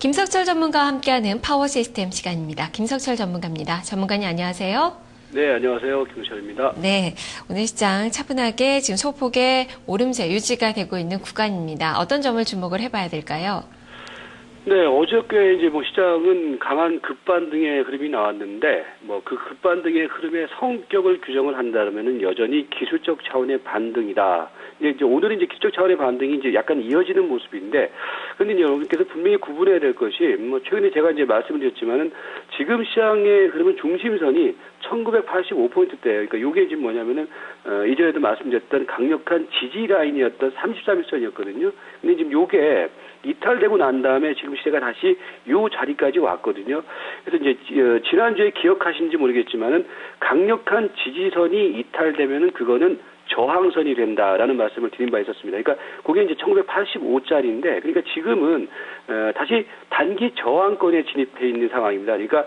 김석철 전문가와 함께하는 파워 시스템 시간입니다. 김석철 전문가입니다. 전문가님 안녕하세요. 네, 안녕하세요. 김석철입니다. 네, 오늘 시장 차분하게 지금 소폭의 오름세 유지가 되고 있는 구간입니다. 어떤 점을 주목을 해봐야 될까요? 네, 어저께 이제 시장은 강한 급반등의 흐름이 나왔는데, 그 급반등의 흐름의 성격을 규정을 한다면은 여전히 기술적 차원의 반등이다. 이제 오늘은 이제 기술적 차원의 반등이 이제 약간 이어지는 모습인데, 근데 이제 여러분께서 분명히 구분해야 될 것이, 최근에 제가 이제 말씀을 드렸지만은 지금 시장의 흐름은 중심선이 1985포인트대예요. 그러니까 요게 지금 뭐냐면은, 이전에도 말씀드렸던 강력한 지지 라인이었던 33일선이었거든요. 근데 지금 요게 이탈되고 난 다음에 지금 시세가 다시 요 자리까지 왔거든요. 그래서 이제 지난주에 기억하시는지 모르겠지만은 강력한 지지선이 이탈되면은 그거는 저항선이 된다라는 말씀을 드린 바 있었습니다. 그러니까 그게 이제 1985짜리인데, 그러니까 지금은 다시 단기 저항권에 진입해 있는 상황입니다. 그러니까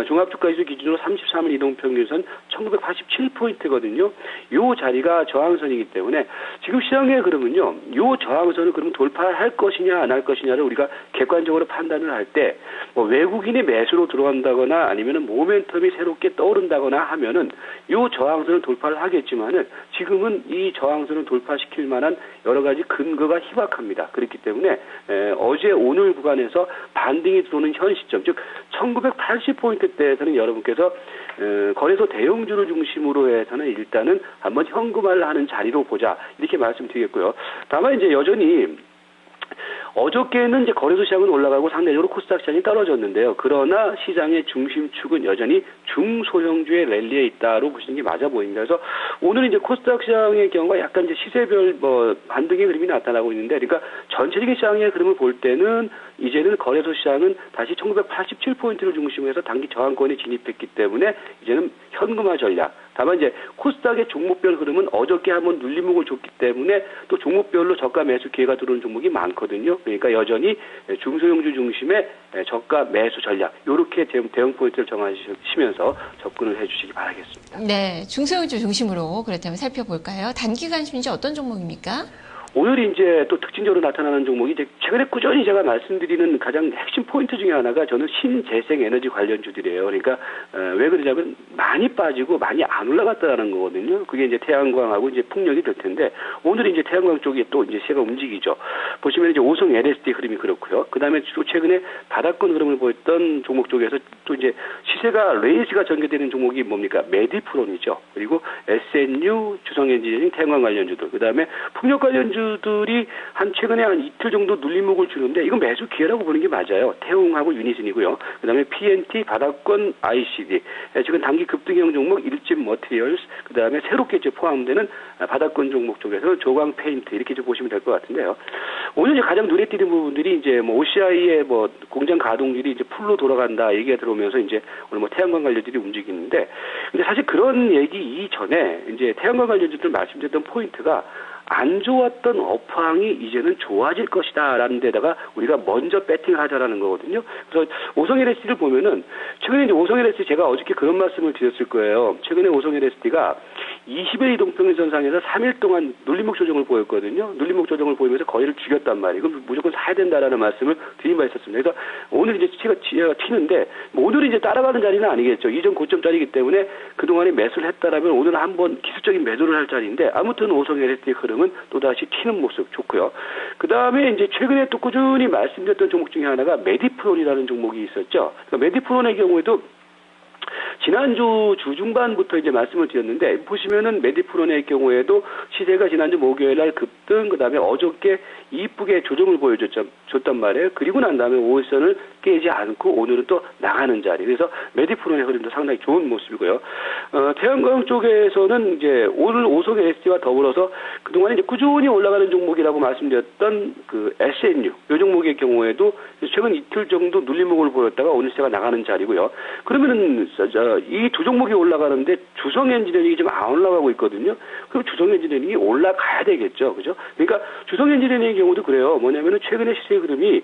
종합주가지수 기준으로 33일 이동평균선 1987포인트거든요. 요 자리가 저항선이기 때문에 지금 시장의 흐름은요, 요 저항선을 그럼 돌파할 것이냐 안 할 것이냐를 우리가 객관적으로 판단을 할 때 외국인이 매수로 들어간다거나 아니면은 모멘텀이 새롭게 떠오른다거나 하면은 요 저항선을 돌파를 하겠지만은 지금은 이 저항선을 돌파시킬 만한 여러 가지 근거가 희박합니다. 그렇기 때문에 어제 오늘 구간에서 반등이 들어오는 현 시점, 즉 1980포인트대에서는 여러분께서 거래소 대형주를 중심으로 해서는 일단은 한번 현금화를 하는 자리로 보자, 이렇게 말씀드리겠고요. 다만 이제 여전히 어저께는 이제 거래소 시장은 올라가고 상대적으로 코스닥 시장이 떨어졌는데요. 그러나 시장의 중심축은 여전히 중소형주의 랠리에 있다로 보시는 게 맞아 보입니다. 그래서 오늘 이제 코스닥 시장의 경우가 약간 이제 시세별 반등의 흐름이 나타나고 있는데, 그러니까 전체적인 시장의 흐름을 볼 때는 이제는 거래소 시장은 다시 1987포인트를 중심으로 해서 단기 저항권에 진입했기 때문에 이제는 현금화 전략. 다만 이제 코스닥의 종목별 흐름은 어저께 한번 눌림목을 줬기 때문에 또 종목별로 저가 매수 기회가 들어오는 종목이 많거든요. 그러니까 여전히 중소형주 중심의 저가 매수 전략, 이렇게 대응 포인트를 정하시면서 접근을 해주시기 바라겠습니다. 네, 중소형주 중심으로 그렇다면 살펴볼까요? 단기간 순위 어떤 종목입니까? 오늘 이제 또 특징적으로 나타나는 종목이 이제 최근에 꾸준히 제가 말씀드리는 가장 핵심 포인트 중에 하나가 저는 신재생 에너지 관련주들이에요. 그러니까 왜 그러냐면 많이 빠지고 많이 안 올라갔다라는 거거든요. 그게 이제 태양광하고 이제 풍력이 될 텐데, 오늘 이제 태양광 쪽이 또 이제 시세가 움직이죠. 보시면 이제 오성 LSD 흐름이 그렇고요. 그다음에 또 최근에 바닥권 흐름을 보였던 종목 쪽에서 또 이제 시세가 레이스가 전개되는 종목이 뭡니까? 메디프론이죠. 그리고 SNU, 주성엔지니어링, 태양광 관련주들, 그다음에 풍력 관련주 들이 최근에 한 이틀 정도 눌림목을 주는데 이건 매수 기회라고 보는 게 맞아요. 태웅하고 유니슨이고요. 그다음에 PNT, 바닥권, ICD, 지금 단기 급등형 종목 일진 머티리얼스, 그다음에 새롭게 이제 포함되는 바닥권 종목 쪽에서 조광 페인트, 이렇게 좀 보시면 될 것 같은데요. 오늘 이제 가장 눈에 띄는 부분들이 이제 OCI의 공장 가동률이 이제 풀로 돌아간다 얘기가 들어오면서 이제 오늘 태양광 관련주들이 움직이는데, 근데 사실 그런 얘기 이전에 이제 태양광 관련주들 말씀드렸던 포인트가 안 좋았던 업황이 이제는 좋아질 것이다라는 데다가 우리가 먼저 배팅을 하자라는 거거든요. 그래서 오성 LSD를 보면은 최근에 이제 오성 LSD 제가 어저께 그런 말씀을 드렸을 거예요. 최근에 오성 LSD가 20일 이동평균선상에서 3일 동안 눌림목 조정을 보였거든요. 눌림목 조정을 보이면서 거래를 죽였단 말이에요. 그럼 무조건 사야 된다라는 말씀을 드린 바 있었습니다. 그래서 오늘 이제 시세가 튀는데, 오늘은 이제 따라가는 자리는 아니겠죠. 이전 고점짜리이기 때문에 그동안에 매수를 했다라면 오늘은 한번 기술적인 매도를 할 자리인데, 아무튼 오성 LSD 흐름은 또다시 튀는 모습 좋고요. 그 다음에 이제 최근에 또 꾸준히 말씀드렸던 종목 중에 하나가 메디프론이라는 종목이 있었죠. 그러니까 메디프론의 경우에도 지난주 주중반부터 이제 말씀을 드렸는데, 보시면은 메디프론의 경우에도 시세가 지난주 목요일 날 급등, 그 다음에 어저께 이쁘게 조정을 보여줬단 말이에요. 그리고 난 다음에 5일선을 깨지 않고 오늘은 또 나가는 자리. 그래서 메디프론의 흐름도 상당히 좋은 모습이고요. 태양광 쪽에서는 이제 오늘 오성 LSD와 더불어서 그동안 이제 꾸준히 올라가는 종목이라고 말씀드렸던 그 SNU, 이 종목의 경우에도 최근 이틀 정도 눌림목을 보였다가 오늘 시세가 나가는 자리고요. 그러면은 이 두 종목이 올라가는데 주성 엔지니어링이 지금 안 올라가고 있거든요. 그럼 주성 엔지니어링이 올라가야 되겠죠. 그죠? 그러니까 주성 엔지니어링의 경우도 그래요. 뭐냐면은 최근에 시세 흐름이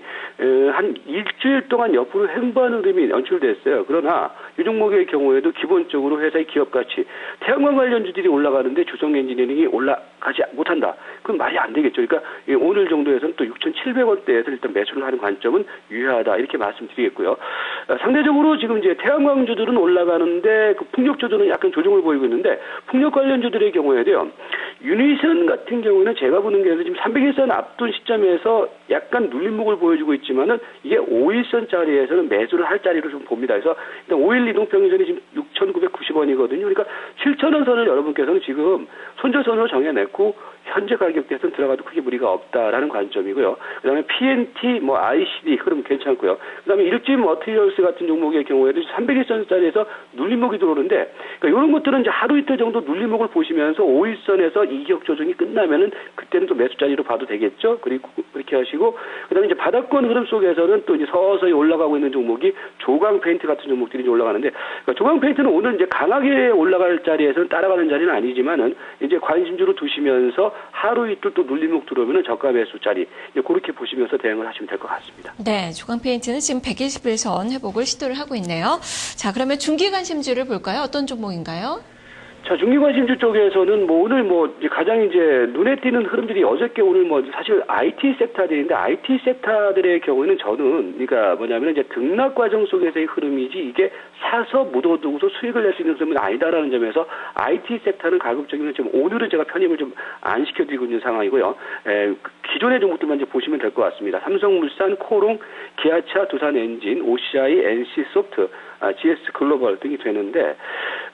한 일주일 동안 옆으로 횡보하는 흐름이 연출됐어요. 그러나 이 종목의 경우에도 기본적으로 회사의 기업 가치, 태양광 관련주들이 올라가는데 주성 엔지니어링이 올라가지 못한다. 그건 말이 안 되겠죠. 그러니까 오늘 정도에서는 또 6,700원대에서 일단 매수를 하는 관점은 유효하다. 이렇게 말씀드리겠고요. 상대적으로 지금 이제 태양광주들은 올라가는데 그 풍력주들은 약간 조정을 보이고 있는데 풍력 관련주들의 경우에도요. 유니선 같은 경우에는 제가 보는 게 지금 300일선 앞둔 시점에서 약간 눌림목을 보여주고 있지만은 이게 5일선짜리에서는 매수를 할 자리로 좀 봅니다. 그래서 일단 5일 이동평균선이 지금 6,990원이거든요. 그러니까 7,000원 선을 여러분께서는 지금 손절선으로 정해냈고 현재 가격대에서는 들어가도 크게 무리가 없다라는 관점이고요. 그다음에 PNT, ICD 그러면 괜찮고요. 그다음에 일주일 머티리얼스 같은 종목의 경우에도 300일선짜리에서 눌림목이 들어오는데 그러니까 이런 것들은 이제 하루 이틀 정도 눌림목을 보시면서 5일선에서 이격 조정이 끝나면은 그때는 또 매수 자리로 봐도 되겠죠. 그리고 그렇게 하시고 그다음에 이제 바닥권 흐름 속에서는 또 이제 서서히 올라가고 있는 종목이 조강 페인트 같은 종목들이 이제 올라가는데 그러니까 조강 페인트는 오늘 이제 강하게 올라갈 자리에서는 따라가는 자리는 아니지만은 이제 관심주로 두시면서 하루 이틀 또 눌림목 들어오면은 저가 매수 자리 이제 그렇게 보시면서 대응을 하시면 될 것 같습니다. 네, 조강 페인트는 지금 121선 회복을 시도를 하고 있네요. 자, 그러면 중기 관심주를 볼까요? 어떤 종목인가요? 자, 중기관심주 쪽에서는 오늘 이제 가장 이제 눈에 띄는 흐름들이 어저께 오늘 사실 IT 섹터들인데 IT 섹터들의 경우에는 저는 그러니까 뭐냐면 이제 등락 과정 속에서의 흐름이지 이게 사서 묻어두고서 수익을 낼 수 있는 흐름은 아니다라는 점에서 IT 섹터는 가급적이면 지금 오늘은 제가 편입을 좀 안 시켜드리고 있는 상황이고요. 기존의 종목들만 이제 보시면 될 것 같습니다. 삼성물산, 코롱, 기아차, 두산엔진, OCI, NC소프트, GS 글로벌 등이 되는데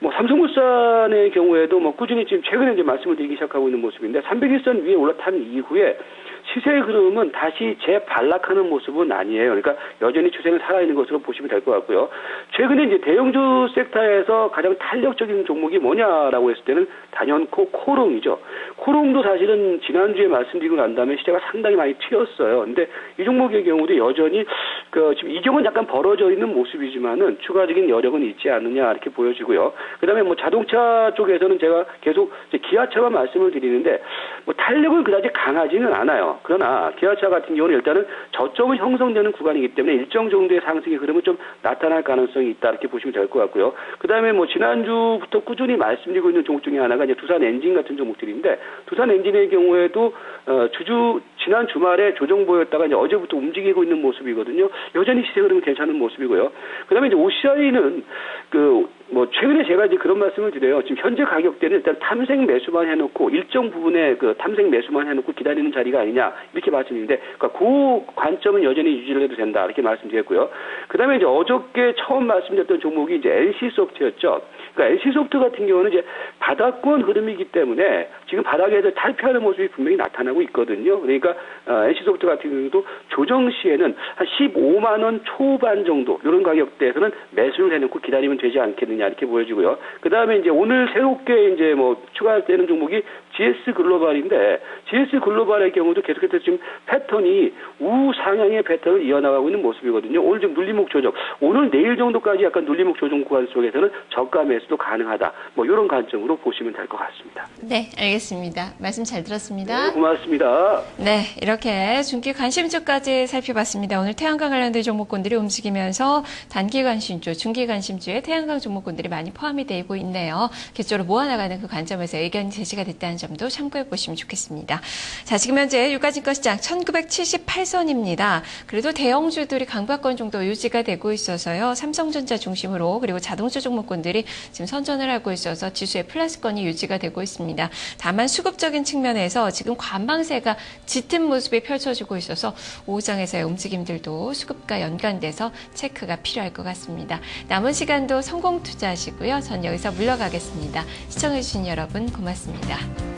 삼성물산의 경우에도 꾸준히 지금 최근에 이제 말씀을 드리기 시작하고 있는 모습인데 300일선 위에 올라탄 이후에 시세의 흐름은 다시 재반락하는 모습은 아니에요. 그러니까 여전히 추세는 살아있는 것으로 보시면 될 것 같고요. 최근에 이제 대형주 섹터에서 가장 탄력적인 종목이 뭐냐라고 했을 때는 단연코 코롱이죠. 코롱도 사실은 지난주에 말씀드리고 난 다음에 시세가 상당히 많이 튀었어요. 근데 이 종목의 경우도 여전히 지금 이격은 약간 벌어져 있는 모습이지만은 추가적인 여력은 있지 않느냐 이렇게 보여지고요. 그다음에 자동차 쪽에서는 제가 계속 이제 기아차만 말씀을 드리는데 탄력은 그다지 강하지는 않아요. 그러나 기아차 같은 경우는 일단은 저점은 형성되는 구간이기 때문에 일정 정도의 상승의 흐름은 좀 나타날 가능성이 있다 이렇게 보시면 될 것 같고요. 그다음에 지난주부터 꾸준히 말씀드리고 있는 종목 중에 하나가 이제 두산 엔진 같은 종목들인데 두산 엔진의 경우에도 지난 주말에 조정 보였다가 이제 어제부터 움직이고 있는 모습이거든요. 여전히 시세 흐름은 괜찮은 모습이고요. 그다음에 이제 OCI는 최근에 제가 이제 그런 말씀을 드려요. 지금 현재 가격대는 일단 탐색 매수만 해놓고 일정 부분에 탐색 매수만 해놓고 기다리는 자리가 아니냐 이렇게 말씀드리는데 그러니까 그 관점은 여전히 유지를 해도 된다 이렇게 말씀드렸고요. 그다음에 이제 어저께 처음 말씀드렸던 종목이 이제 NC소프트였죠. 그러니까 NC소프트 같은 경우는 이제 바닥권 흐름이기 때문에 지금 바닥에서 탈피하는 모습이 분명히 나타나고 있거든요. 그러니까 NC소프트 같은 경우도 조정 시에는 한 15만 원 초반 정도 이런 가격대에서는 매수를 해놓고 기다리면 되지 않겠느냐 이렇게 보여지고요. 그 다음에 이제 오늘 새롭게 이제 추가되는 종목이 GS 글로벌인데 GS 글로벌의 경우도 계속해서 지금 패턴이 우상향의 패턴을 이어나가고 있는 모습이거든요. 오늘 지금 눌림목 조정, 오늘 내일 정도까지 약간 눌림목 조정 구간 속에서는 저가 매수도 가능하다. 이런 관점으로 보시면 될 것 같습니다. 네, 알겠습니다. 말씀 잘 들었습니다. 네, 고맙습니다. 네, 이렇게 중기 관심주까지 살펴봤습니다. 오늘 태양광 관련된 종목군들이 움직이면서 단기 관심주, 중기 관심주에 태양광 종목군들이 많이 포함이 되고 있네요. 개조로 모아나가는 그 관점에서 의견이 제시가 됐다는 점도 참고해 보시면 좋겠습니다. 자, 지금 현재 유가증권 시장 1978선입니다. 그래도 대형주들이 강박권 정도 유지가 되고 있어서요. 삼성전자 중심으로 그리고 자동차 종목군들이 지금 선전을 하고 있어서 지수의 플러스권이 유지가 되고 있습니다. 다만 수급적인 측면에서 지금 관망세가 짙은 모습이 펼쳐지고 있어서 오후장에서의 움직임들도 수급과 연관돼서 체크가 필요할 것 같습니다. 남은 시간도 성공 투자하시고요. 전 여기서 물러가겠습니다. 시청해주신 여러분 고맙습니다.